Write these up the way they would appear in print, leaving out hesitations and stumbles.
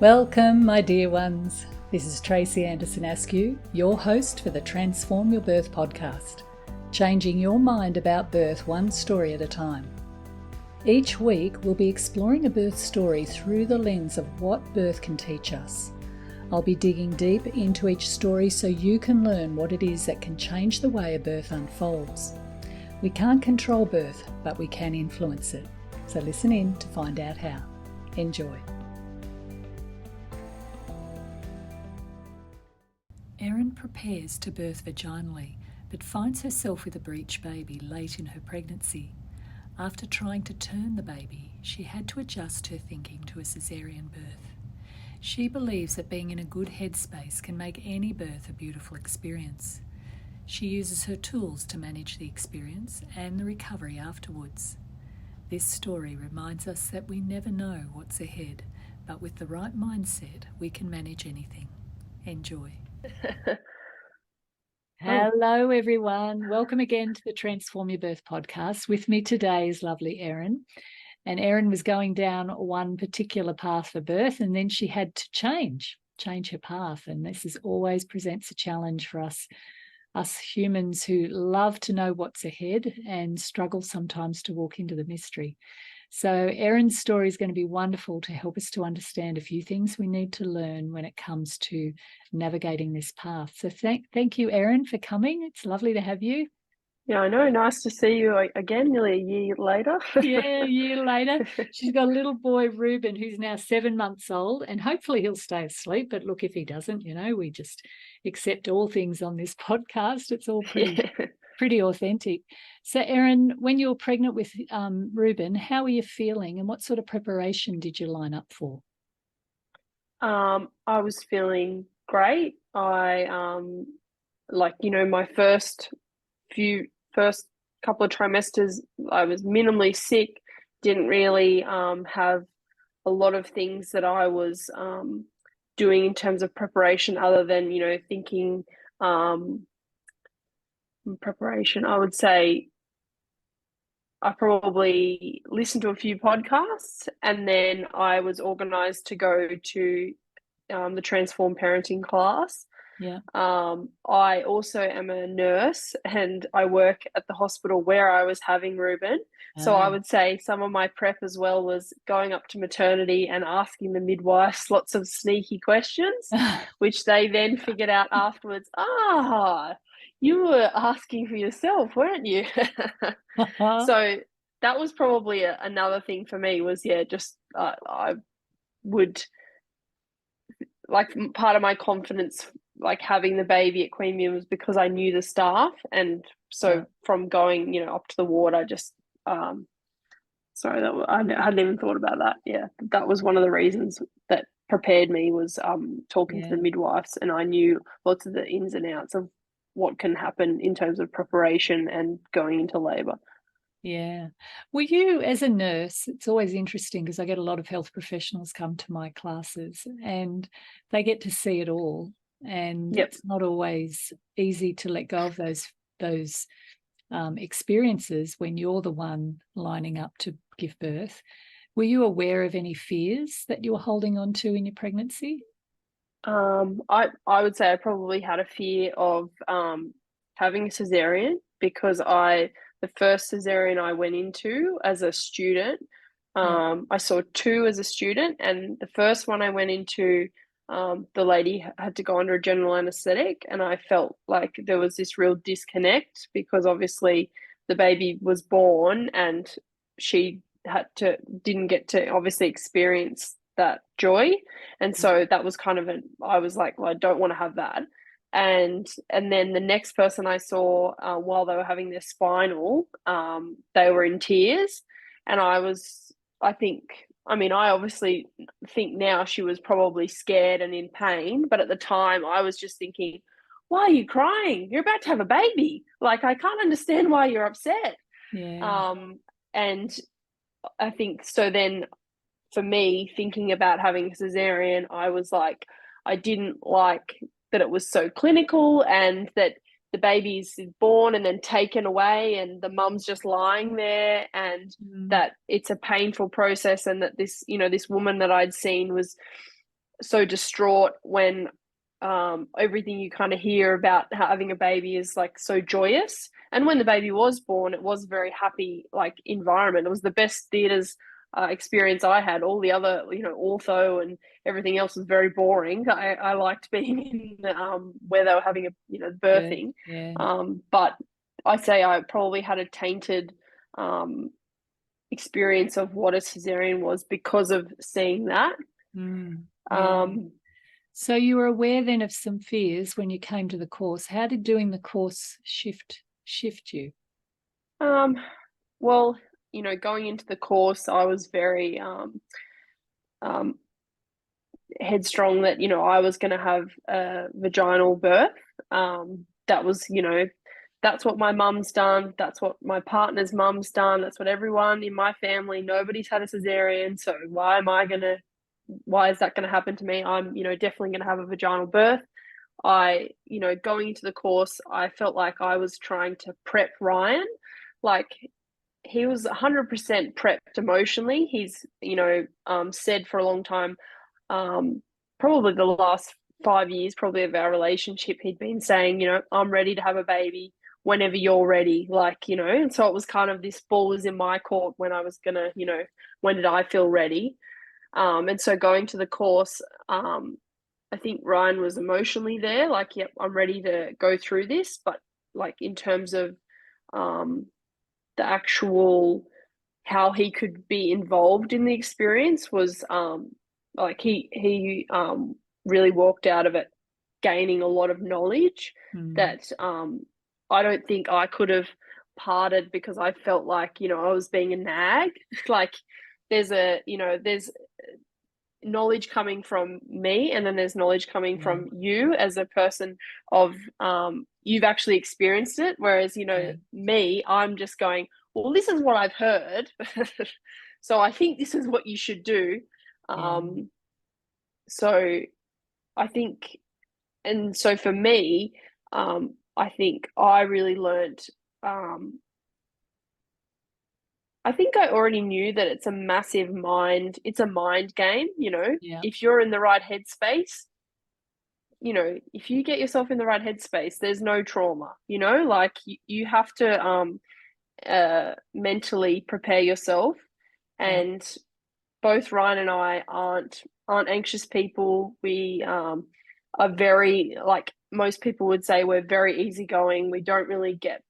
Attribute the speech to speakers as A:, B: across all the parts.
A: Welcome, my dear ones. This is Tracy Anderson-Askew, your host for the Transform Your Birth podcast, changing your mind about birth one story at a time. Each week, we'll be exploring a birth story through the lens of what birth can teach us. I'll be digging deep into each story so you can learn what it is that can change the way a birth unfolds. We can't control birth, but we can influence it. So listen in to find out how. Enjoy. Erin prepares to birth vaginally, but finds herself with a breech baby late in her pregnancy. After trying to turn the baby, she had to adjust her thinking to a caesarean birth. She believes that being in a good headspace can make any birth a beautiful experience. She uses her tools to manage the experience and the recovery afterwards. This story reminds us that we never know what's ahead, but with the right mindset, we can manage anything. Enjoy. Hello, everyone. Welcome again to the Transform Your Birth podcast. With me today is lovely Erin. And Erin was going down one particular path for birth, and then she had to change her path. And this always presents a challenge for us humans who love to know what's ahead and struggle sometimes to walk into the mystery. So Erin's story is going to be wonderful to help us to understand a few things we need to learn when it comes to navigating this path. So thank you, Erin, for coming. It's lovely to have you.
B: Yeah, I know. Nice to see you again, nearly a year later.
A: Yeah, a year later. She's got a little boy, Reuben, who's now 7 months old, and hopefully he'll stay asleep. But look, if he doesn't, we just accept all things on this podcast. It's all pretty authentic. So, Erin, when you were pregnant with Reuben, how were you feeling and what sort of preparation did you line up for?
B: I was feeling great. My first couple of trimesters, I was minimally sick, didn't really have a lot of things that I was doing in terms of preparation other than, thinking preparation. I would say I probably listened to a few podcasts, and then I was organised to go to the Transform Parenting class.
A: Yeah.
B: I also am a nurse and I work at the hospital where I was having Reuben. So I would say some of my prep as well was going up to maternity and asking the midwives lots of sneaky questions, which they then figured out afterwards. You were asking for yourself, weren't you? So that was probably another thing for me was, I would, like, part of my confidence, like having the baby at Queanbeyan, was because I knew the staff. And so from going, up to the ward, I just, I hadn't even thought about that. Yeah, that was one of the reasons that prepared me was talking to the midwives, and I knew lots of the ins and outs of what can happen in terms of preparation and going into labour.
A: Yeah. Were you, as a nurse, it's always interesting because I get a lot of health professionals come to my classes and they get to see it all. And It's not always easy to let go of those experiences when you're the one lining up to give birth. Were you aware of any fears that you were holding on to in your pregnancy?
B: I would say I probably had a fear of having a caesarean, because the first caesarean I went into as a student, I saw two as a student, and the first one I went into, the lady had to go under a general anaesthetic, and I felt like there was this real disconnect because obviously the baby was born and she didn't get to obviously experience that joy. And so that was kind of I was like, well, I don't want to have that. And then the next person I saw, while they were having their spinal, they were in tears. And I obviously think now she was probably scared and in pain, but at the time I was just thinking, why are you crying? You're about to have a baby. Like, I can't understand why you're upset.
A: Yeah.
B: And I think so then, for me, thinking about having a caesarean, I was like, I didn't like that it was so clinical and that the baby's born and then taken away and the mum's just lying there, and that it's a painful process, and that this woman that I'd seen was so distraught when everything you kind of hear about having a baby is like so joyous. And when the baby was born, it was a very happy like environment. It was the best theaters experience I had. All the other, ortho and everything else was very boring. I liked being in where they were having birthing.
A: Yeah.
B: But I say I probably had a tainted experience of what a cesarean was because of seeing that.
A: Yeah. So you were aware then of some fears when you came to the course. How did doing the course shift you?
B: Well, going into the course, I was very headstrong that I was going to have a vaginal birth. That was, that's what my mum's done. That's what my partner's mum's done. That's what everyone in my family. Nobody's had a cesarean, so why is that going to happen to me? I'm, definitely going to have a vaginal birth. Going into the course, I felt like I was trying to prep Ryan. Like, he was 100% prepped emotionally. He's, said for a long time, probably the last 5 years, probably of our relationship, he'd been saying, I'm ready to have a baby whenever you're ready. Like, and so it was kind of this ball was in my court when I was going to, when did I feel ready? And so going to the course, I think Ryan was emotionally there, like, yep, I'm ready to go through this. But like in terms of the actual how he could be involved in the experience was like he really walked out of it gaining a lot of knowledge that I don't think I could have parted because I felt like I was being a nag. Like there's knowledge coming from me and then there's knowledge coming from you as a person of you've actually experienced it, whereas me, I'm just going, well, this is what I've heard. So I think this is what you should do. So I think, and so for me, I think I really learned I think I already knew that it's a mind game, if you're in the right headspace, if you get yourself in the right headspace, there's no trauma, like you have to mentally prepare yourself. And both Ryan and I aren't anxious people. We are very, like most people would say, we're very easygoing. We don't really get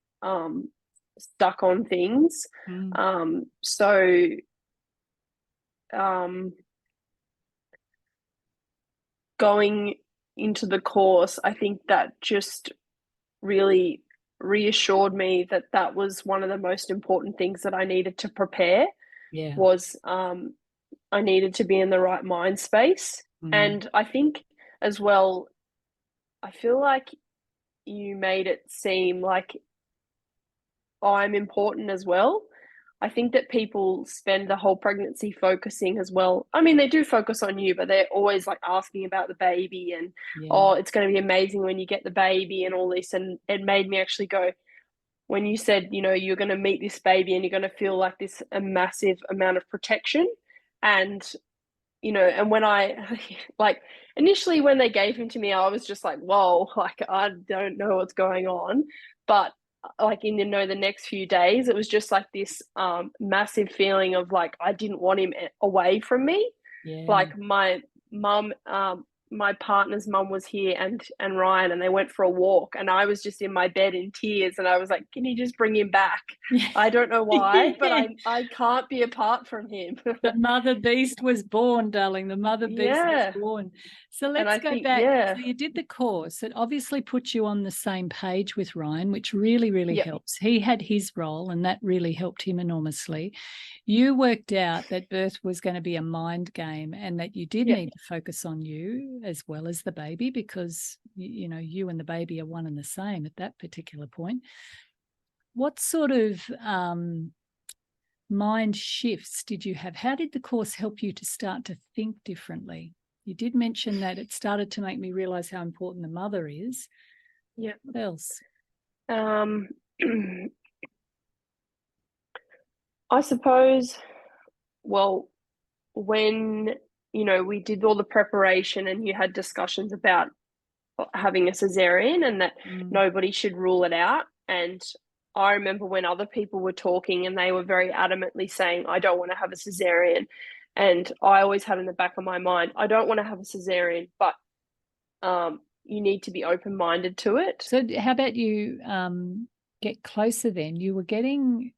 B: stuck on things. So going into the course, I think that just really reassured me that that was one of the most important things that I needed to prepare. Was I needed to be in the right mind space. And I think as well, I feel like you made it seem like I'm important as well. I think that people spend the whole pregnancy focusing as well. I mean, they do focus on you, but they're always like asking about the baby and, oh, it's going to be amazing when you get the baby and all this. And it made me actually go, when you said, you're going to meet this baby and you're going to feel like this a massive amount of protection. And, and when I like initially when they gave him to me, I was just like, whoa, like I don't know what's going on. But like in the next few days, it was just like this massive feeling of like I didn't want him away from me. Like my mum, my partner's mum was here and Ryan, and they went for a walk, and I was just in my bed in tears, and I was like, can you just bring him back? I don't know why, but I can't be apart from him.
A: The mother beast was born, darling. The mother beast was born. So let's go back. So you did the course. It obviously put you on the same page with Ryan, which really, really helps. He had his role, and that really helped him enormously. You worked out that birth was going to be a mind game and that you did need to focus on you as well as the baby, because, you and the baby are one and the same at that particular point. What sort of mind shifts did you have? How did the course help you to start to think differently? You did mention that it started to make me realize how important the mother is. What else?
B: I suppose, well, when we did all the preparation and you had discussions about having a cesarean and that nobody should rule it out. And I remember when other people were talking and they were very adamantly saying, I don't want to have a cesarean. And I always had in the back of my mind, I don't want to have a cesarean, but you need to be open-minded to it.
A: So how about you get closer then? You were getting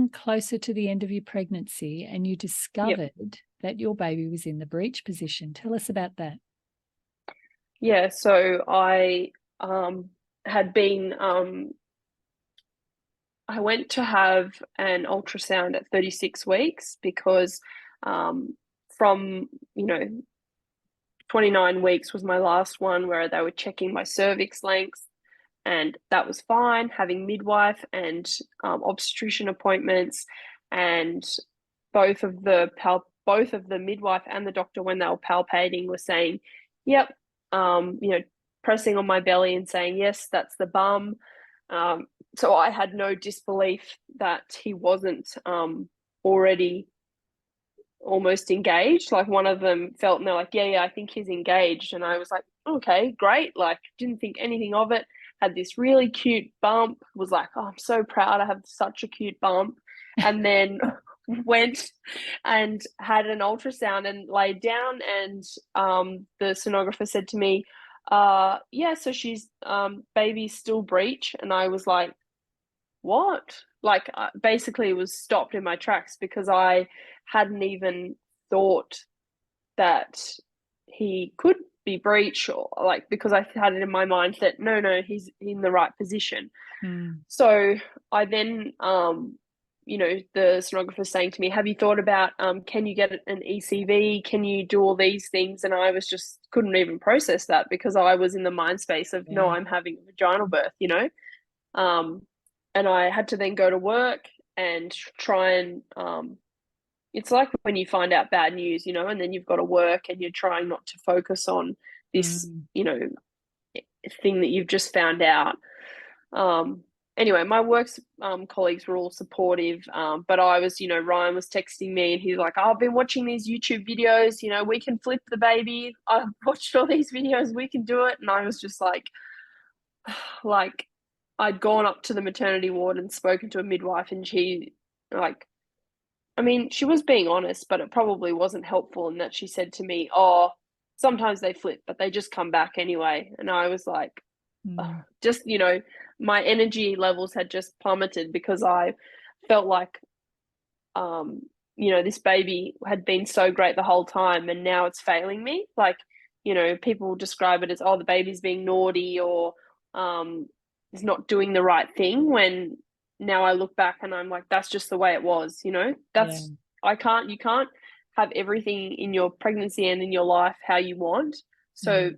A: closer to the end of your pregnancy and you discovered that your baby was in the breech position. Tell us about that.
B: Yeah, so I had been, I went to have an ultrasound at 36 weeks because from, 29 weeks was my last one where they were checking my cervix length, and that was fine, having midwife and obstetrician appointments, and both of the midwife and the doctor, when they were palpating, were saying, yep, pressing on my belly and saying, yes, that's the bum. So I had no disbelief that he wasn't already almost engaged. Like, one of them felt, and they're like, yeah, I think he's engaged. And I was like, okay, great. Like, didn't think anything of it. Had this really cute bump, was like, oh, I'm so proud I have such a cute bump. And then went and had an ultrasound and laid down, and the sonographer said to me, yeah, so she's baby's still breech. And I was like, what? Like, basically was stopped in my tracks because I hadn't even thought that he could be breech, or like, because I had it in my mind that no, he's in the right position. So I then the sonographer saying to me, have you thought about can you get an ECV, can you do all these things? And I was just couldn't even process that because I was in the mind space of no, I'm having a vaginal birth, and I had to then go to work and try and it's like when you find out bad news, and then you've got to work and you're trying not to focus on this, thing that you've just found out. Anyway, my work's colleagues were all supportive, but I was, Ryan was texting me and he's like, oh, I've been watching these YouTube videos, we can flip the baby. I've watched all these videos, we can do it. And I was just like I'd gone up to the maternity ward and spoken to a midwife, and she she was being honest, but it probably wasn't helpful in that she said to me, oh, sometimes they flip, but they just come back anyway. And I was like, just, my energy levels had just plummeted because I felt like, this baby had been so great the whole time and now it's failing me. Like, people describe it as, oh, the baby's being naughty or is not doing the right thing, when now I look back and I'm like, that's just the way it was, you can't have everything in your pregnancy and in your life how you want. So,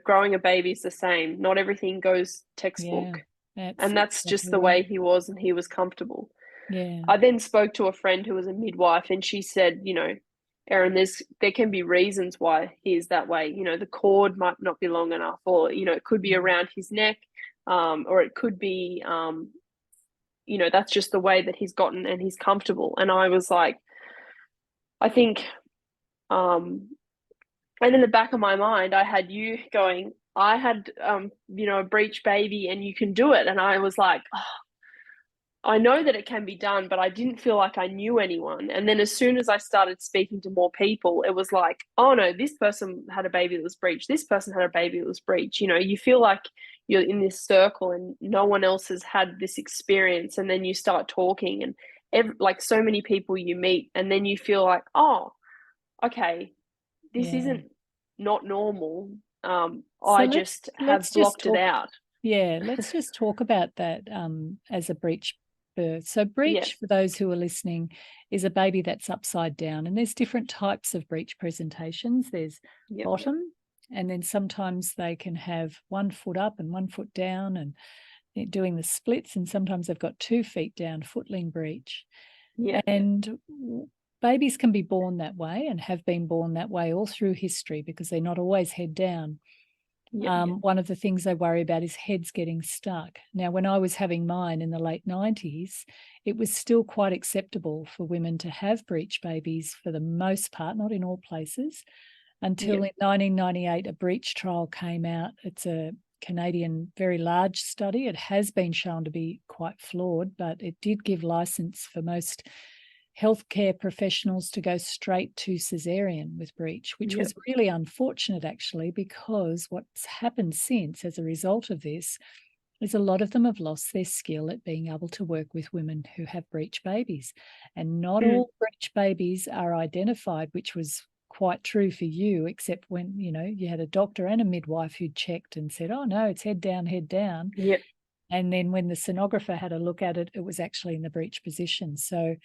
B: growing a baby is the same. Not everything goes textbook. And that's just the way he was, and he was comfortable.
A: Yeah.
B: I then spoke to a friend who was a midwife, and she said, Erin, there can be reasons why he is that way. The cord might not be long enough, or, it could be around his neck, or it could be, that's just the way that he's gotten and he's comfortable. And I was like, I think, and in the back of my mind, I had you going, I had, a breech baby and you can do it. And I was like, oh, I know that it can be done, but I didn't feel like I knew anyone. And then as soon as I started speaking to more people, it was like, oh no, this person had a baby that was breech. This person had a baby that was breech. You feel like you're in this circle and no one else has had this experience. And then you start talking and so many people you meet, and then you feel like, oh, okay, this isn't not normal. I just have blocked it out.
A: Yeah, let's just talk about that as a breech birth. So breech, for those who are listening, is a baby that's upside down, and there's different types of breech presentations. There's bottom, and then sometimes they can have 1 foot up and 1 foot down, and they're doing the splits, and sometimes they've got 2 feet down, footling breech. And babies can be born that way and have been born that way all through history because they're not always head down. One of the things they worry about is heads getting stuck. Now, when I was having mine in the late 90s, it was still quite acceptable for women to have breech babies for the most part, not in all places, until in 1998 a breech trial came out. It's a Canadian very large study. It has been shown to be quite flawed, but it did give license for most healthcare professionals to go straight to caesarean with breech, which was really unfortunate actually, because what's happened since as a result of this is a lot of them have lost their skill at being able to work with women who have breech babies. And not all breech babies are identified, which was quite true for you, except when, you know, you had a doctor and a midwife who'd checked and said, oh no, it's head down, head down. And then when the sonographer had a look at it, it was actually in the breech position. So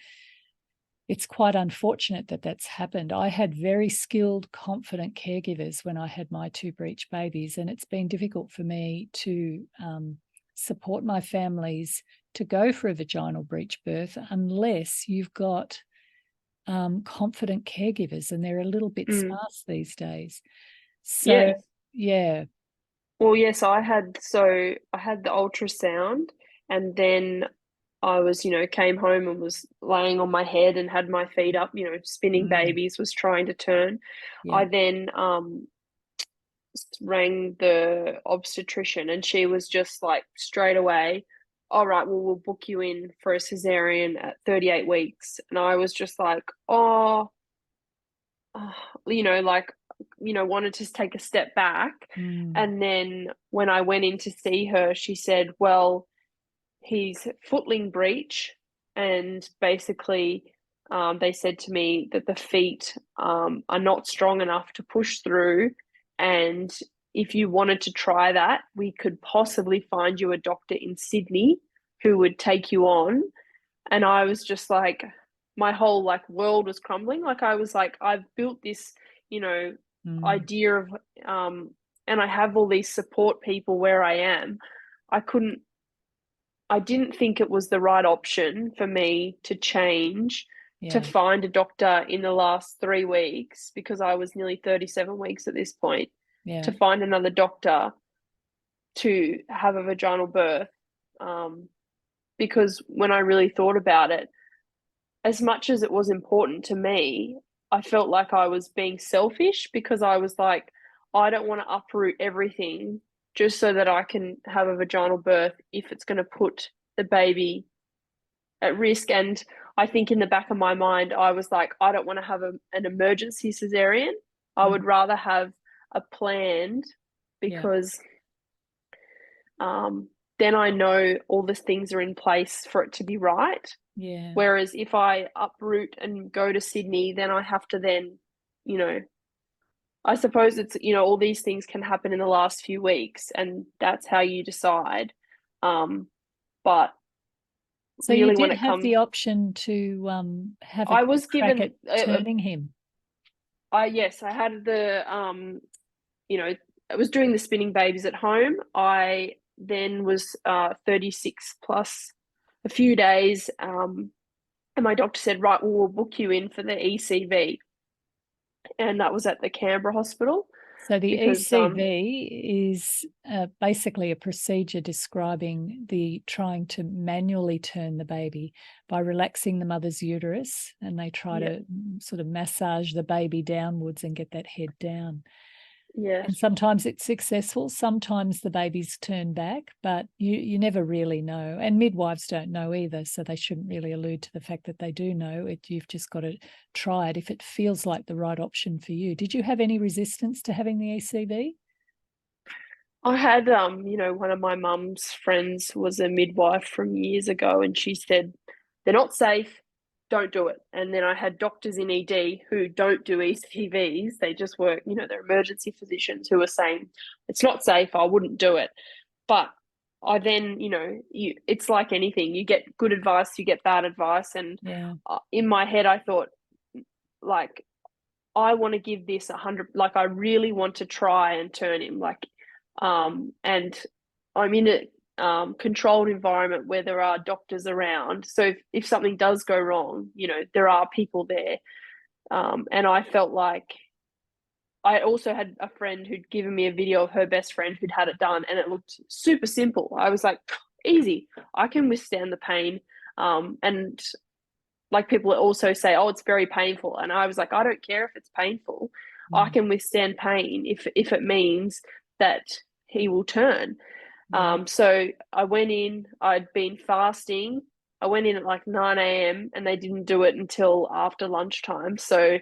A: it's quite unfortunate that that's happened. I had very skilled, confident caregivers when I had my 2 breech babies, and it's been difficult for me to support my families to go for a vaginal breech birth unless you've got confident caregivers, and they're a little bit sparse these days. So,
B: Well, yes, I had the ultrasound, and then I was, came home and was laying on my head and had my feet up, spinning babies, was trying to turn. I then rang the obstetrician, and she was just like straight away, all right, well, we'll book you in for a cesarean at 38 weeks. And I was just like, wanted to take a step back. And then when I went in to see her, she said, well, he's footling breech, and basically they said to me that the feet are not strong enough to push through, and if you wanted to try that, we could possibly find you a doctor in Sydney who would take you on. And I was just like, my whole world was crumbling. I was like, I've built this, idea of and I have all these support people where I am. I didn't think it was the right option for me to change, to find a doctor in the last 3 weeks, because I was nearly 37 weeks at this point, to find another doctor to have a vaginal birth. Because when I really thought about it, as much as it was important to me, I felt like I was being selfish, because I was like, I don't want to uproot everything just so that I can have a vaginal birth if it's going to put the baby at risk. And I think in the back of my mind, I was like, I don't want to have an emergency cesarean. I would rather have a planned, because then I know all the things are in place for it to be right. Whereas if I uproot and go to Sydney, then I have to I suppose it's, all these things can happen in the last few weeks, and that's how you decide. But
A: so really, you did have the option to have
B: I was given
A: at turning him.
B: Yes, I had the I was doing the spinning babies at home. I then was 36 plus a few days, and my doctor said, right, well, we'll book you in for the ECV. And that was at the Canberra hospital.
A: So the ECV is basically a procedure describing the trying to manually turn the baby by relaxing the mother's uterus, and they try to sort of massage the baby downwards and get that head down. And sometimes it's successful, sometimes the babies turn back, but you never really know. And midwives don't know either, so they shouldn't really allude to the fact that they do know it. You've just got to try it if it feels like the right option for you. Did you have any resistance to having the ECV?
B: I had, one of my mum's friends was a midwife from years ago, and she said, they're not safe, don't do it. And then I had doctors in ED who don't do ECVs. They just work, they're emergency physicians, who were saying, it's not safe, I wouldn't do it. But I then, it's like anything. You get good advice, you get bad advice. And in my head, I thought, I want to give this 100, I really want to try and turn him, and I'm in a controlled environment where there are doctors around. So if something does go wrong, there are people there. And I felt like I also had a friend who'd given me a video of her best friend who'd had it done, and it looked super simple. I was like, easy, I can withstand the pain. And like people also say, oh, it's very painful. And I was like, I don't care if it's painful. I can withstand pain if it means that he will turn. So I went in, I'd been fasting. I went in at like 9 a.m. and they didn't do it until after lunchtime. So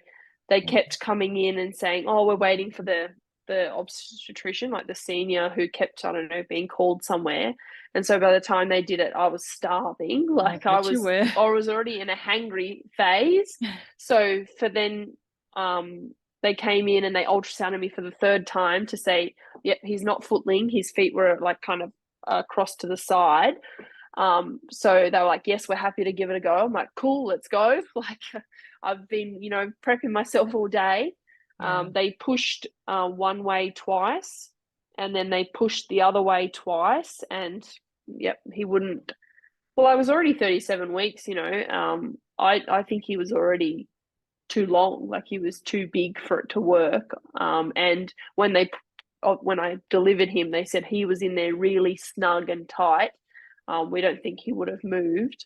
B: they kept coming in and saying, oh, we're waiting for the obstetrician, like the senior who kept, I don't know, being called somewhere. And so by the time they did it, I was starving. Like I was already in a hangry phase. So for then, they came in and they ultrasounded me for the third time to say, yep, he's not footling. His feet were like kind of across to the side. So they were like, yes, we're happy to give it a go. I'm like, cool, let's go. Like I've been, prepping myself all day. They pushed one way twice, and then they pushed the other way twice. And yep, he wouldn't. Well, I was already 37 weeks, I think he was already too long, like he was too big for it to work. And when I delivered him, they said he was in there really snug and tight. We don't think he would have moved.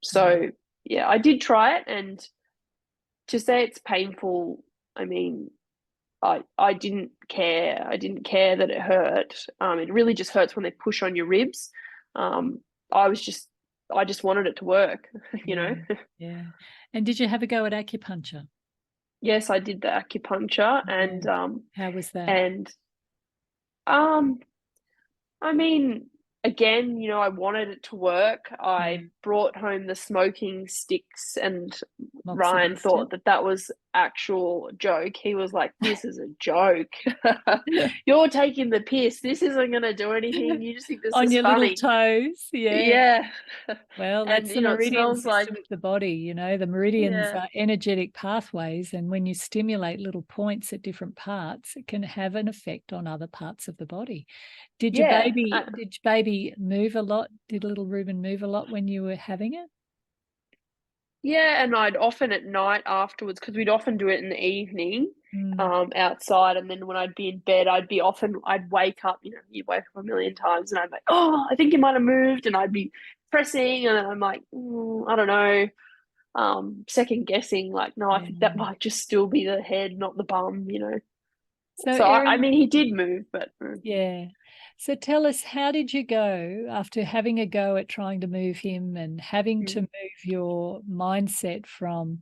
B: So yeah, I did try it, and to say it's painful, I mean, I didn't care. I didn't care that it hurt. It really just hurts when they push on your ribs. I just wanted it to work,
A: Yeah. And did you have a go at acupuncture?
B: Yes, I did the acupuncture, and
A: how was that?
B: And I mean, again, I wanted it to work. I brought home the smoking sticks, and Ryan thought that was actual joke. He was like, this is a joke. You're taking the piss. This isn't going to do anything. You just think this
A: on
B: is
A: your
B: funny.
A: Little toes.
B: Yeah.
A: Well, that's the meridian system of the body. The meridians are energetic pathways, and when you stimulate little points at different parts, it can have an effect on other parts of the body. Did your baby move a lot? Did little Reuben move a lot when you were having it?
B: Yeah, and I'd often at night afterwards, because we'd often do it in the evening, outside, and then when I'd be in bed, I'd wake up, you'd wake up a million times, and I'd be like, oh, I think you might have moved, and I'd be pressing, and I'm like, I don't know, second guessing, like, no, I think that might just still be the head, not the bum, So Erin, I mean, he did move, but
A: yeah. So tell us, how did you go after having a go at trying to move him and having to move your mindset from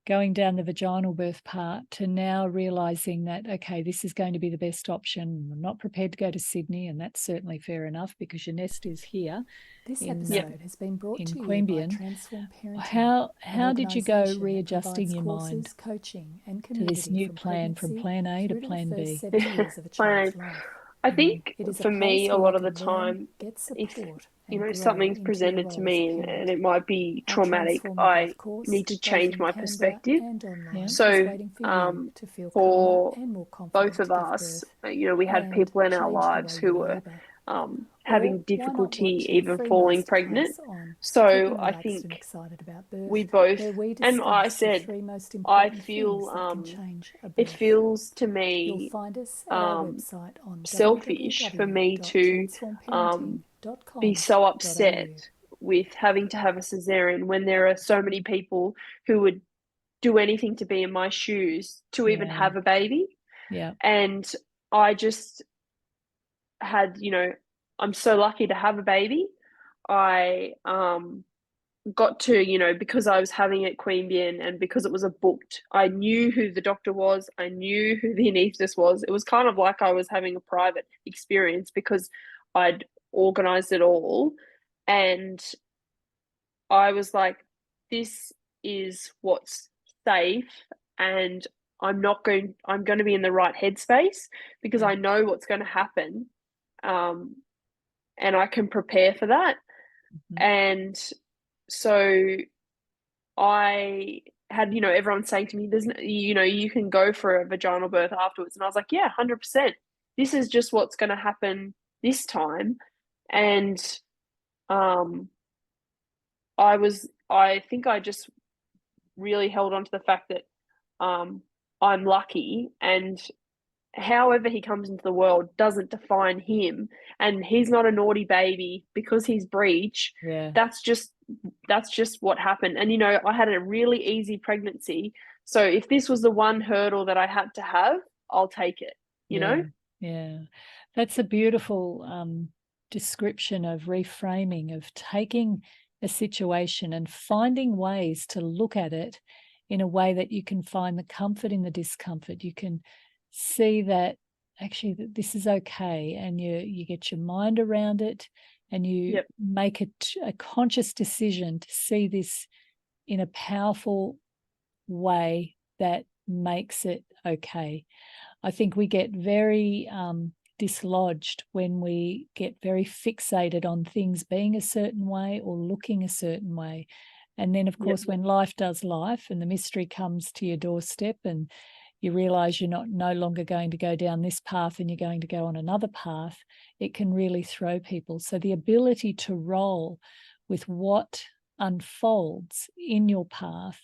A: going down the vaginal birth part to now realizing that, okay, this is going to be the best option. I'm not prepared to go to Sydney, and that's certainly fair enough because your nest is here.
C: This episode has been brought to you by Transform
A: Parenting. How did you go readjusting your mind
C: coaching and
A: to this new plan from plan A to plan B?
B: I think for me, a lot of the time, if something's presented to me and it might be traumatic, I need to change my perspective. So for both of us, we had people in our lives who were having difficulty even falling pregnant. So I think we both, and I said, I feel it feels to me selfish for me to be so upset with having to have a cesarean when there are so many people who would do anything to be in my shoes to even have a baby. And I just had, I'm so lucky to have a baby. I got to, because I was having it Queanbeyan and because it was a booked, I knew who the doctor was. I knew who the anaesthetist was. It was kind of like I was having a private experience because I'd organized it all. And I was like, this is what's safe, and I'm going to be in the right headspace because I know what's going to happen. And I can prepare for that. And so I had, everyone saying to me, there's, you can go for a vaginal birth afterwards. And I was like, yeah, 100%. This is just what's going to happen this time. And I think I just really held on to the fact that I'm lucky, and however he comes into the world doesn't define him, and he's not a naughty baby because he's Breech.
A: Yeah.
B: That's just what happened. And I had a really easy pregnancy, so if this was the one hurdle that I had to have, I'll take it.
A: Yeah, that's a beautiful description of reframing, of taking a situation and finding ways to look at it in a way that you can find the comfort in the discomfort. You can see that actually that this is okay, and you get your mind around it, and you make a conscious decision to see this in a powerful way that makes it okay. I think we get very dislodged when we get very fixated on things being a certain way or looking a certain way. And then, of course, when life does life and the mystery comes to your doorstep and you realize you're no longer going to go down this path and you're going to go on another path, it can really throw people. So the ability to roll with what unfolds in your path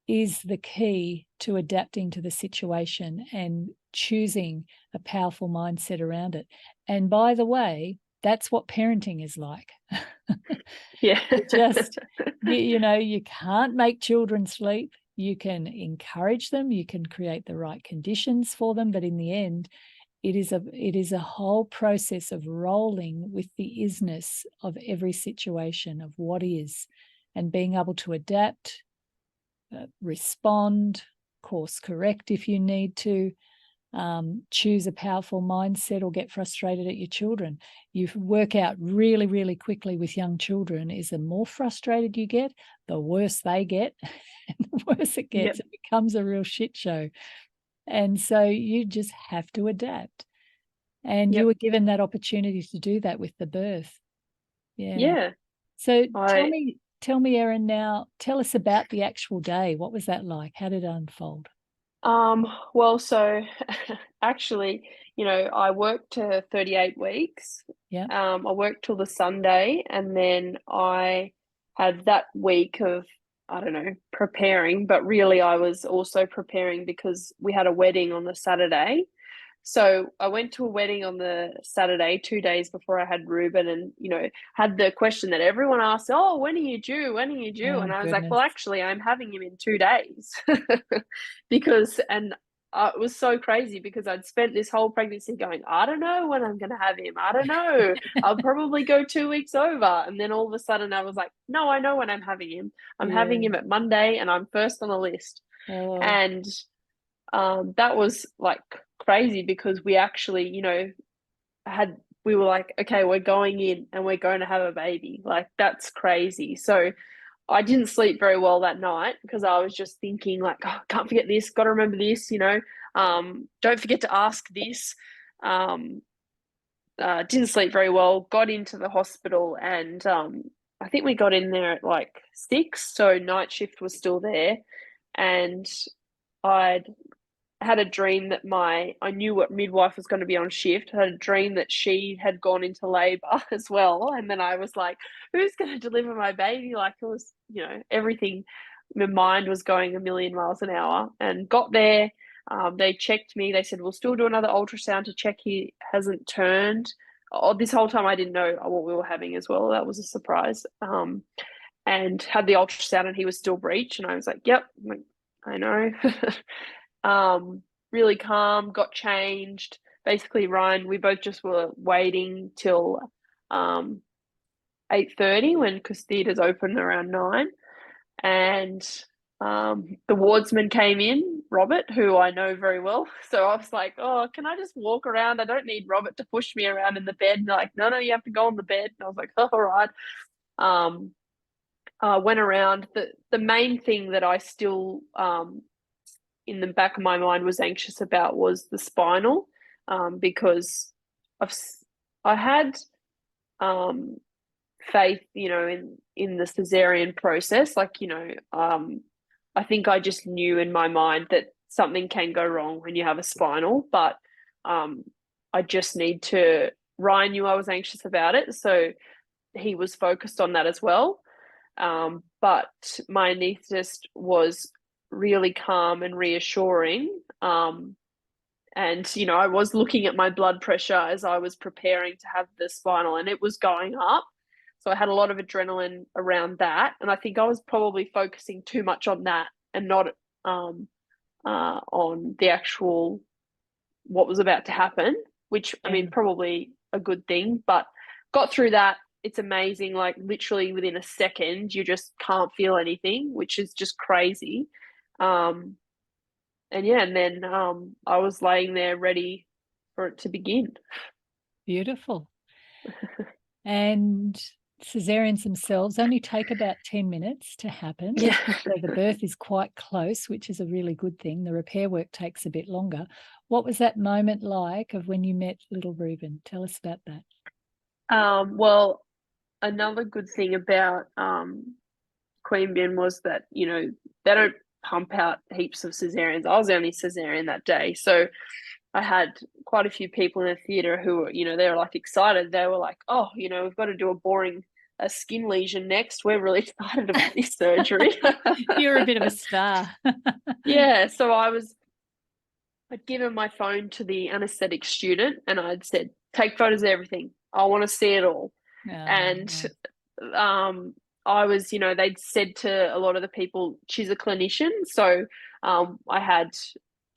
A: is the key to adapting to the situation and choosing a powerful mindset around it. And by the way, that's what parenting is like.
B: Yeah.
A: You can't make children sleep. You can encourage them, you can create the right conditions for them, but in the end, it is a whole process of rolling with the isness of every situation, of what is, and being able to adapt, respond, course correct if you need to, choose a powerful mindset, or get frustrated at your children. You work out really, really quickly with young children is the more frustrated you get, the worse they get, and the worse it gets. It becomes a real shit show. And so you just have to adapt. And you were given that opportunity to do that with the birth. Yeah. So tell me, Erin, now tell us about the actual day. What was that like? How did it unfold?
B: Well, so actually, I worked 38 weeks.
A: Yeah.
B: I worked till the Sunday, and then I had that week of, I don't know, preparing, but really I was also preparing because we had a wedding on the Saturday. So I went to a wedding on the Saturday, 2 days before I had Ruben, and had the question that everyone asks, "Oh, when are you due? When are you due?" And I was like, "Well, actually, I'm having him in 2 days," it was so crazy because I'd spent this whole pregnancy going, "I don't know when I'm going to have him. I don't know. I'll probably go 2 weeks over." And then all of a sudden, I was like, "No, I know when I'm having him. I'm having him at Monday, and I'm first on the list." And that was like crazy because we actually, we were like, okay, we're going in and we're going to have a baby. Like, that's crazy. So I didn't sleep very well that night because I was just thinking like, oh, can't forget this, got to remember this, don't forget to ask this. Didn't sleep very well, got into the hospital, and I think we got in there at like 6, so night shift was still there. And I'd had a dream that I knew what midwife was going to be on shift. I had a dream that she had gone into labor as well. And then I was like, who's going to deliver my baby? Like, it was, everything, my mind was going a million miles an hour. And got there, they checked me. They said, we'll still do another ultrasound to check he hasn't turned. This whole time I didn't know what we were having as well. That was a surprise. And had the ultrasound and he was still Breech. And I was like, yep, I know. Really calm, got changed. Basically, Ryan, we both just were waiting till 8:30 when because theatres open around 9. And the wardsman came in, Robert, who I know very well. So I was like, oh, can I just walk around? I don't need Robert to push me around in the bed. And they're like, no, you have to go on the bed. And I was like, oh, all right. Went around. The main thing that I still in the back of my mind was anxious about was the spinal, because I had faith, in the caesarean process. Like, I think I just knew in my mind that something can go wrong when you have a spinal, but I just need to. Ryan knew I was anxious about it, so he was focused on that as well. But my anaesthetist was really calm and reassuring, And, you know, I was looking at my blood pressure as I was preparing to have the spinal, and it was going up. So I had a lot of adrenaline around that. And I think I was probably focusing too much on that and not on the actual what was about to happen, which, I mean, probably a good thing, but got through that. It's amazing. Like literally within a second, you just can't feel anything, which is just crazy. And then I was laying there ready for it to begin.
A: Beautiful. And caesareans themselves only take about 10 minutes to happen.
B: Yeah.
A: So the birth is quite close, which is a really good thing. The repair work takes a bit longer. What was that moment like of when you met little Reuben? Tell us about that.
B: Well, another good thing about Queanbeyan was that, you know, they don't pump out heaps of caesareans. I was the only caesarean that day. So I had quite a few people in the theatre who were, you know, they were like excited. They were like, oh, you know, we've got to do a skin lesion next. We're really excited about this surgery.
A: You're a bit of a star.
B: Yeah. So I'd given my phone to the anaesthetic student and I'd said, take photos of everything. I want to see it all. And I was, you know, they'd said to a lot of the people, she's a clinician. So I had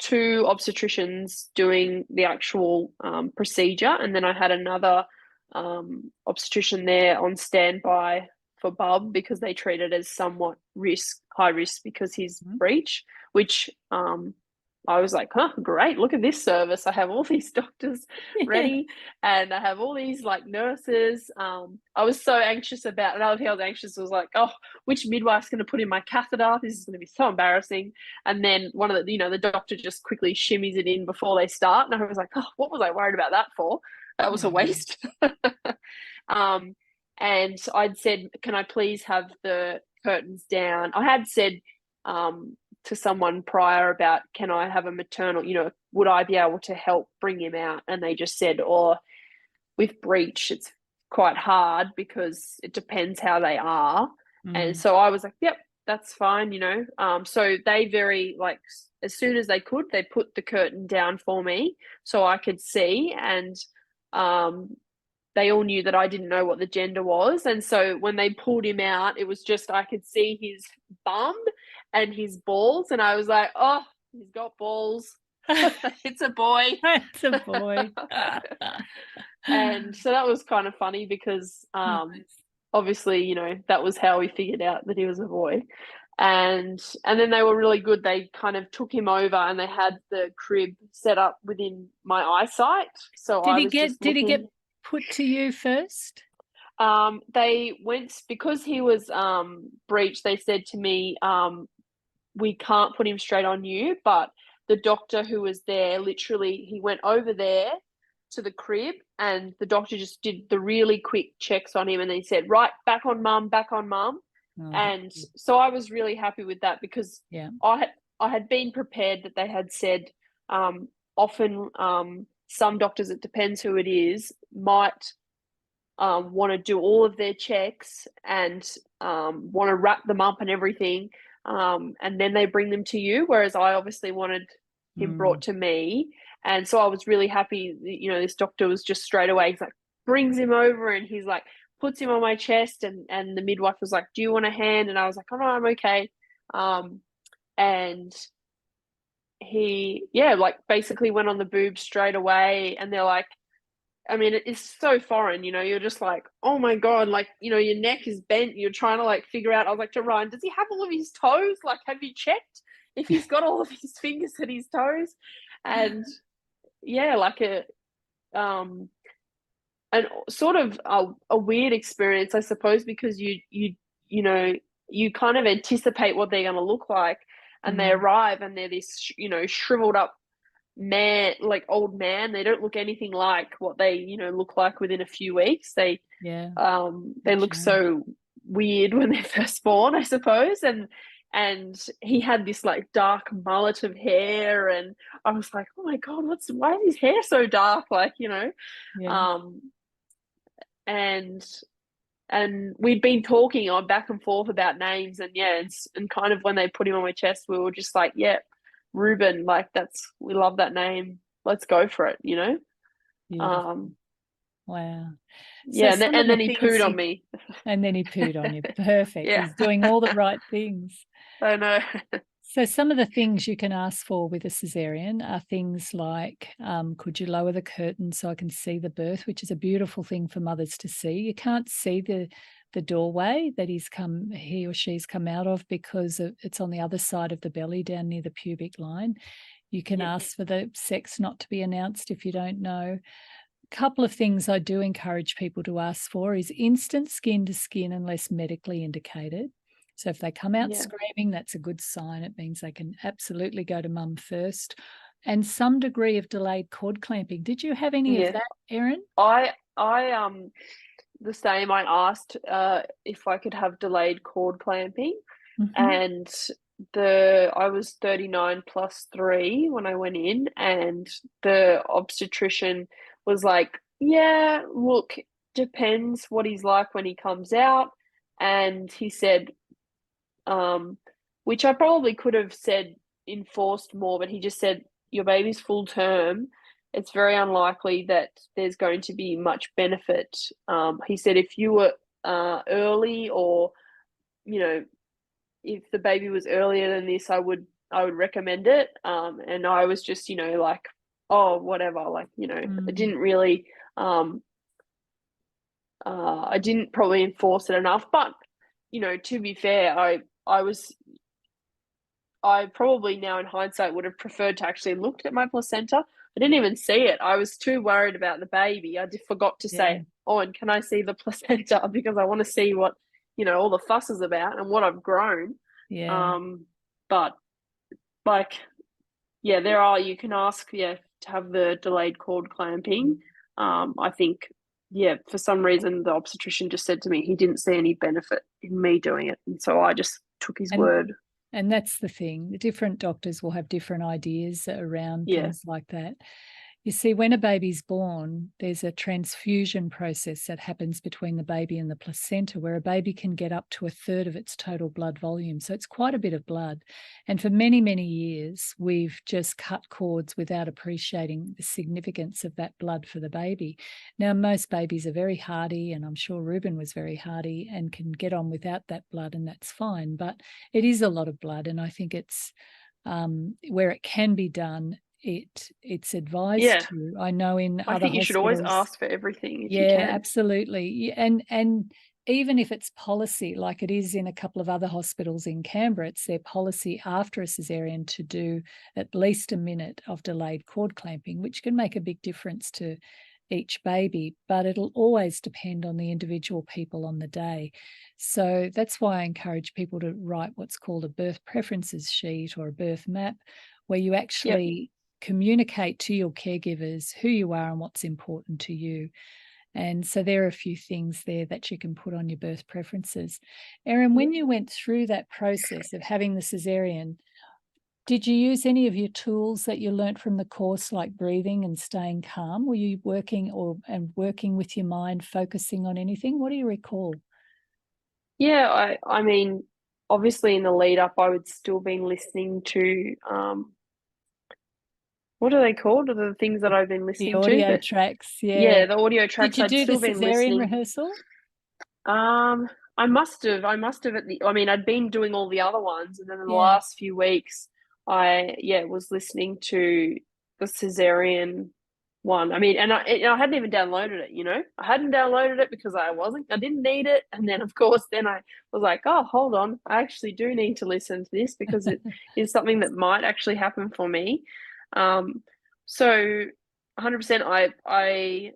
B: 2 obstetricians doing the actual procedure. And then I had another obstetrician there on standby for Bub because they treat it as somewhat high risk because he's breech, which I was like, huh, great. Look at this service. I have all these doctors ready and I have all these like nurses. I was so anxious about another thing I was anxious was like, oh, which midwife's going to put in my catheter? This is going to be so embarrassing. And then one of the, you know, the doctor just quickly shimmies it in before they start. And I was like, oh, what was I worried about that for? That was a waste. And I'd said, can I please have the curtains down? I had said, to someone prior about, can I have a maternal, you know, would I be able to help bring him out? And they just said, with Breech, it's quite hard because it depends how they are. And so I was like, yep, that's fine, you know. So they like, as soon as they could, they put the curtain down for me so I could see. And they all knew that I didn't know what the gender was. And so when they pulled him out, it was just, I could see his bum and his balls. And I was like, oh, he's got balls. It's a boy.
A: It's a boy.
B: And so that was kind of funny because obviously, you know, that was how we figured out that he was a boy. And then they were really good. They kind of took him over and they had the crib set up within my eyesight. So did he get
A: put to you first?
B: They went, because he was breech, they said to me, we can't put him straight on you, but the doctor who was there, literally, he went over there to the crib and the doctor just did the really quick checks on him and then he said, right, back on mum. And so I was really happy with that because I had been prepared that they had said often some doctors, it depends who it is, might want to do all of their checks and want to wrap them up and everything, and then they bring them to you, whereas I obviously wanted him brought to me. And so I was really happy, you know, this doctor was just straight away, he's like, brings him over and he's like, puts him on my chest, and the midwife was like, do you want a hand? And I was like, oh no, I'm okay. And he like basically went on the boob straight away, and they're like, I mean, it is so foreign, you know, you're just like, oh my God, like, you know, your neck is bent, you're trying to like figure out. I was like to Ryan, does he have all of his toes? Like, have you checked if he's got all of his fingers and his toes? And like and sort of a weird experience, I suppose, because you know, you kind of anticipate what they're going to look like, and they arrive and they're this, you know, shriveled up man, like old man. They don't look anything like what they, you know, look like within a few weeks. They look so weird when they're first born, I suppose. And he had this like dark mullet of hair, and I was like, oh my God, why is his hair so dark? Like, you know, and we'd been talking on back and forth about names, and kind of when they put him on my chest, we were just like, Ruben, like we love that name. Let's go for it, you know?
A: Beautiful. Wow.
B: Yeah,
A: So
B: and then he pooed on me.
A: And then he pooed on you. Perfect.
B: Yeah.
A: He's doing all the right things.
B: I know.
A: So some of the things you can ask for with a caesarean are things like, could you lower the curtain so I can see the birth, which is a beautiful thing for mothers to see. You can't see the doorway that he or she's come out of because it's on the other side of the belly down near the pubic line. You can ask for the sex not to be announced if you don't know. A couple of things I do encourage people to ask for is instant skin to skin unless medically indicated. So if they come out screaming, that's a good sign. It means they can absolutely go to mum first. And some degree of delayed cord clamping. Did you have any of that, Erin?
B: I the same. I asked if I could have delayed cord clamping, and I was 39 plus 3 when I went in, and the obstetrician was like, yeah, look, depends what he's like when he comes out. And he said, which I probably could have said enforced more, but he just said, your baby's full term. It's very unlikely that there's going to be much benefit. He said if you were early, or, you know, if the baby was earlier than this, I would recommend it. And I was just, you know, like, oh, whatever, like, you know, I didn't really, I didn't probably enforce it enough. But, you know, to be fair, I probably now in hindsight would have preferred to actually looked at my placenta. I didn't even see it. I was too worried about the baby. I just forgot to say, oh, and can I see the placenta? Because I want to see what, you know, all the fuss is about and what I've grown.
A: Yeah.
B: But like, yeah, you can ask, to have the delayed cord clamping. I think, for some reason the obstetrician just said to me he didn't see any benefit in me doing it. And so I just took his word.
A: And that's the thing. The different doctors will have different ideas around things like that. You see, when a baby's born, there's a transfusion process that happens between the baby and the placenta where a baby can get up to 1/3 of its total blood volume. So it's quite a bit of blood. And for many, many years, we've just cut cords without appreciating the significance of that blood for the baby. Now, most babies are very hardy, and I'm sure Ruben was very hardy and can get on without that blood, and that's fine. But it is a lot of blood, and I think it's where it can be done, it's advised to. I know in
B: I
A: other
B: think you should always
A: hospitals,
B: ask for everything if you can.
A: absolutely. And even if it's policy, like it is in a couple of other hospitals in Canberra, it's their policy after a caesarean to do at least a minute of delayed cord clamping, which can make a big difference to each baby, but it'll always depend on the individual people on the day. So that's why I encourage people to write what's called a birth preferences sheet or a birth map, where you actually communicate to your caregivers who you are and what's important to you. And so there are a few things there that you can put on your birth preferences. Erin, when you went through that process of having the caesarean, did you use any of your tools that you learnt from the course, like breathing and staying calm? Were you working with your mind, focusing on anything? What do you recall?
B: Yeah, I mean, obviously in the lead up, I would still been listening to what are they called? Are the things that I've been listening to?
A: The audio tracks,
B: Yeah, the audio tracks.
A: Did you do the caesarean rehearsal?
B: I must have I'd been doing all the other ones, and then in the last few weeks, I was listening to the caesarean one. I mean, and I hadn't even downloaded it, you know. I hadn't downloaded it because I didn't need it. And then, of course, I was like, oh, hold on. I actually do need to listen to this because it is something that might actually happen for me. So 100%, I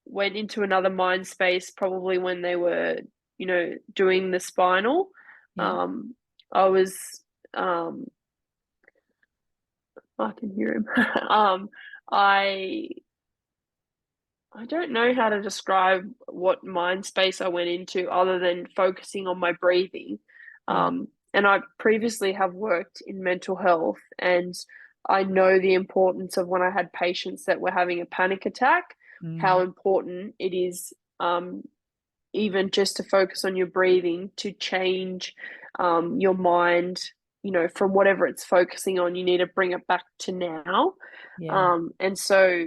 B: went into another mind space probably when they were, you know, doing the spinal. I was, I can hear him. I don't know how to describe what mind space I went into other than focusing on my breathing. And I previously have worked in mental health, and I know the importance of when I had patients that were having a panic attack, how important it is, even just to focus on your breathing to change your mind, from whatever it's focusing on, you need to bring it back to now. And so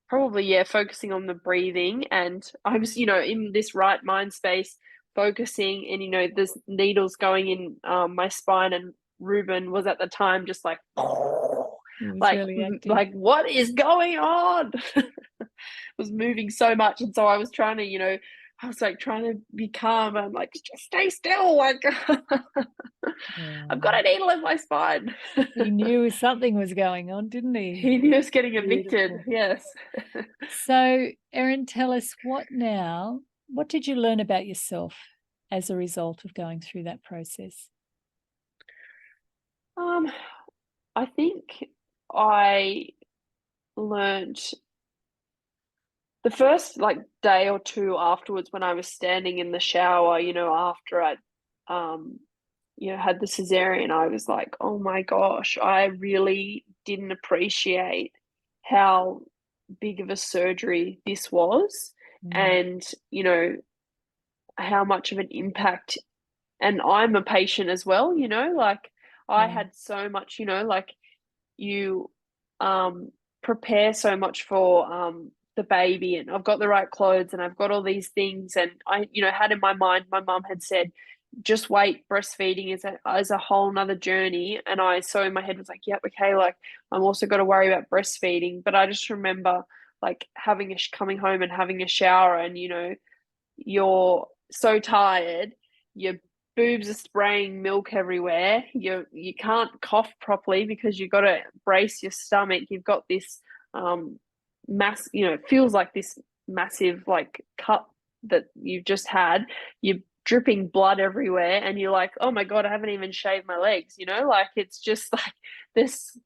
B: probably, focusing on the breathing. And I was, in this right mind space, focusing, and, there's needles going in my spine, and Ruben was at the time just like, like what is going on? Was moving so much. And so I was trying to, I was like trying to be calm. I'm like, just stay still. Like, I've got a needle in my spine.
A: He knew something was going on, didn't he?
B: He knew he was getting evicted. Beautiful. Yes.
A: So, Erin, tell us what did you learn about yourself as a result of going through that process?
B: I think I learned the first day or two afterwards, when I was standing in the shower, after I'd had the cesarean, I was like, oh my gosh, I really didn't appreciate how big of a surgery this was, and how much of an impact. And I'm a patient as well, I had so much, you prepare so much for the baby, and I've got the right clothes, and I've got all these things, and I had in my mind, my mum had said, just wait, breastfeeding is a whole nother journey. And so in my head was like, yep, okay, I'm also got to worry about breastfeeding. But I just remember coming home and having a shower, and you're so tired, your boobs are spraying milk everywhere, you can't cough properly because you've got to brace your stomach. You've got this mass, it feels like this massive cut that you've just had. You're dripping blood everywhere, and you're like, oh my God, I haven't even shaved my legs. It's just like this.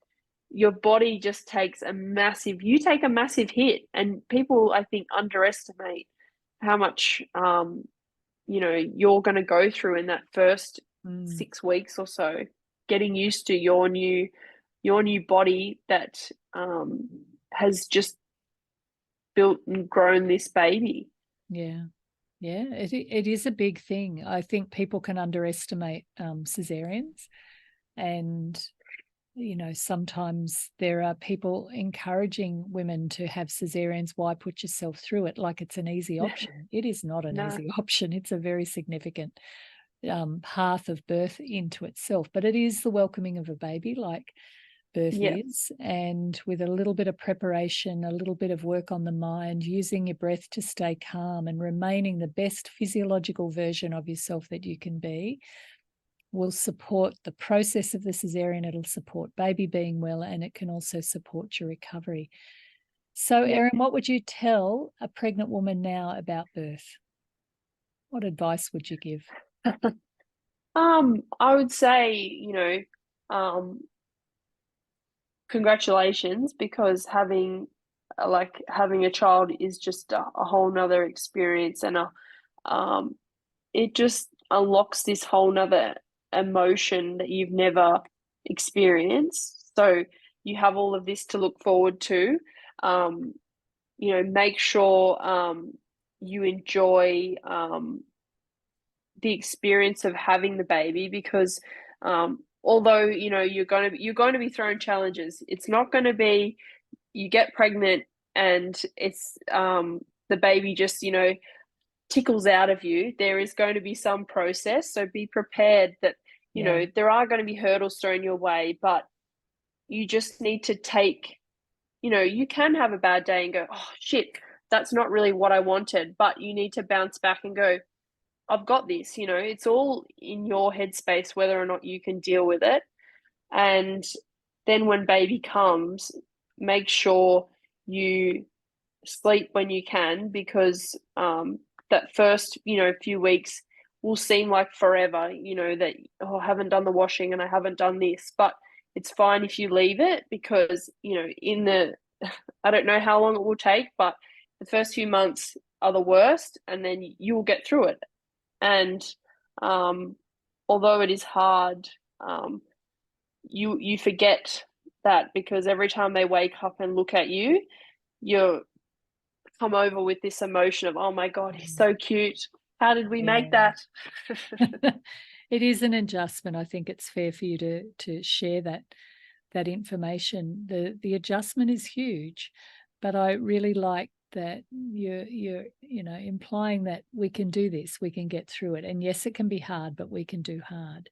B: Your body just takes you take a massive hit, and people, I think, underestimate how much you're going to go through in that first 6 weeks or so, getting used to your new body that has just built and grown this baby.
A: It is a big thing. I think people can underestimate cesareans, and sometimes there are people encouraging women to have cesareans. Why put yourself through it like it's an easy option? It is not an easy option. It's a very significant path of birth into itself, but it is the welcoming of a baby, like birth is, and with a little bit of preparation, a little bit of work on the mind, using your breath to stay calm and remaining the best physiological version of yourself that you can be, will support the process of the cesarean. It'll support baby being well, and it can also support your recovery. So, Erin, what would you tell a pregnant woman now about birth? What advice would you give?
B: I would say, congratulations, because having a child is just a whole nother experience, and it just unlocks this whole nother emotion that you've never experienced. So you have all of this to look forward to. Make sure you enjoy the experience of having the baby, because although you're going to be thrown challenges, it's not going to be you get pregnant and it's the baby just tickles out of you. There is going to be some process, so be prepared that there are going to be hurdles thrown your way, but you just need to take, you can have a bad day and go, oh shit, that's not really what I wanted, but you need to bounce back and go, I've got this. It's all in your headspace whether or not you can deal with it. And then when baby comes, make sure you sleep when you can, because that first few weeks will seem like forever, that I haven't done the washing and I haven't done this, but it's fine if you leave it, because I don't know how long it will take, but the first few months are the worst, and then you will get through it. And although it is hard, you forget that, because every time they wake up and look at you, you come over with this emotion of, oh my God, he's so cute. How did we make that?
A: It is an adjustment. I think it's fair for you to share that information. The adjustment is huge, but I really like that you're implying that we can do this, we can get through it. And yes, it can be hard, but we can do hard.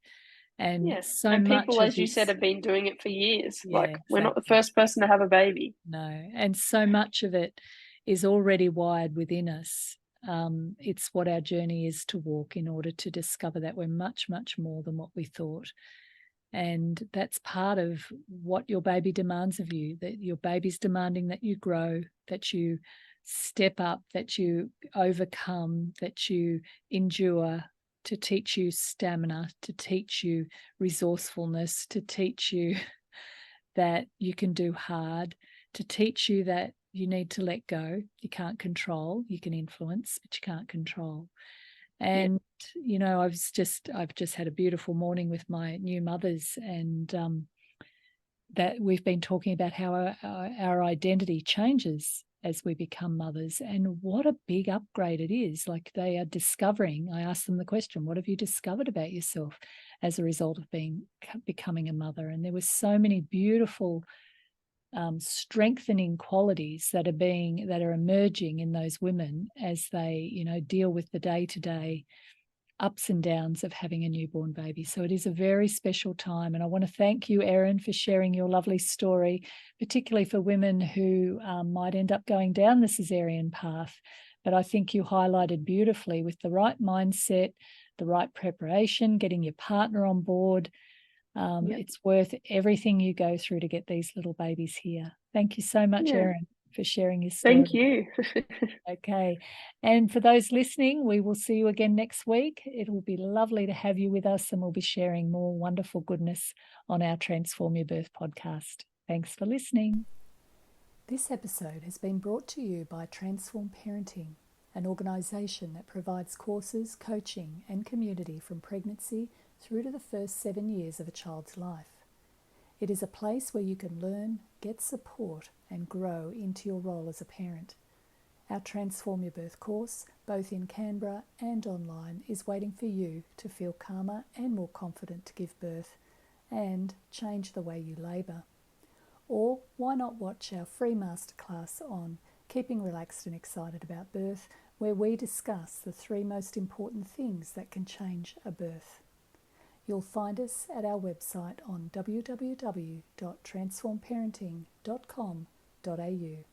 A: And so
B: and
A: much
B: people,
A: of
B: as you
A: this,
B: said, have been doing it for years.
A: Yeah,
B: like we're not the
A: exactly.
B: first person to have a baby.
A: No, and so much of it is already wired within us. It's what our journey is to walk in order to discover that we're much, much more than what we thought. And that's part of what your baby demands of you, that your baby's demanding that you grow, that you step up, that you overcome, that you endure, to teach you stamina, to teach you resourcefulness, to teach you that you can do hard, to teach you that you need to let go. You can't control, you can influence, but you can't control. And I've just had a beautiful morning with my new mothers, and that we've been talking about how our identity changes as we become mothers, and what a big upgrade it is. Like, they are discovering, I asked them the question, what have you discovered about yourself as a result of becoming a mother? And there were so many beautiful strengthening qualities that are emerging in those women as they deal with the day-to-day ups and downs of having a newborn baby. So it is a very special time, and I want to thank you, Erin, for sharing your lovely story, particularly for women who might end up going down the caesarean path. But I think you highlighted beautifully, with the right mindset, the right preparation, getting your partner on board. It's worth everything you go through to get these little babies here. Thank you so much, Erin, for sharing your story.
B: Thank you.
A: Okay. And for those listening, we will see you again next week. It will be lovely to have you with us, and we'll be sharing more wonderful goodness on our Transform Your Birth podcast. Thanks for listening.
C: This episode has been brought to you by Transform Parenting, an organisation that provides courses, coaching and community from pregnancy through to the first 7 years of a child's life. It is a place where you can learn, get support and grow into your role as a parent. Our Transform Your Birth course, both in Canberra and online, is waiting for you to feel calmer and more confident to give birth and change the way you labour. Or why not watch our free masterclass on Keeping Relaxed and Excited About Birth, where we discuss the 3 most important things that can change a birth. You'll find us at our website on www.transformparenting.com.au.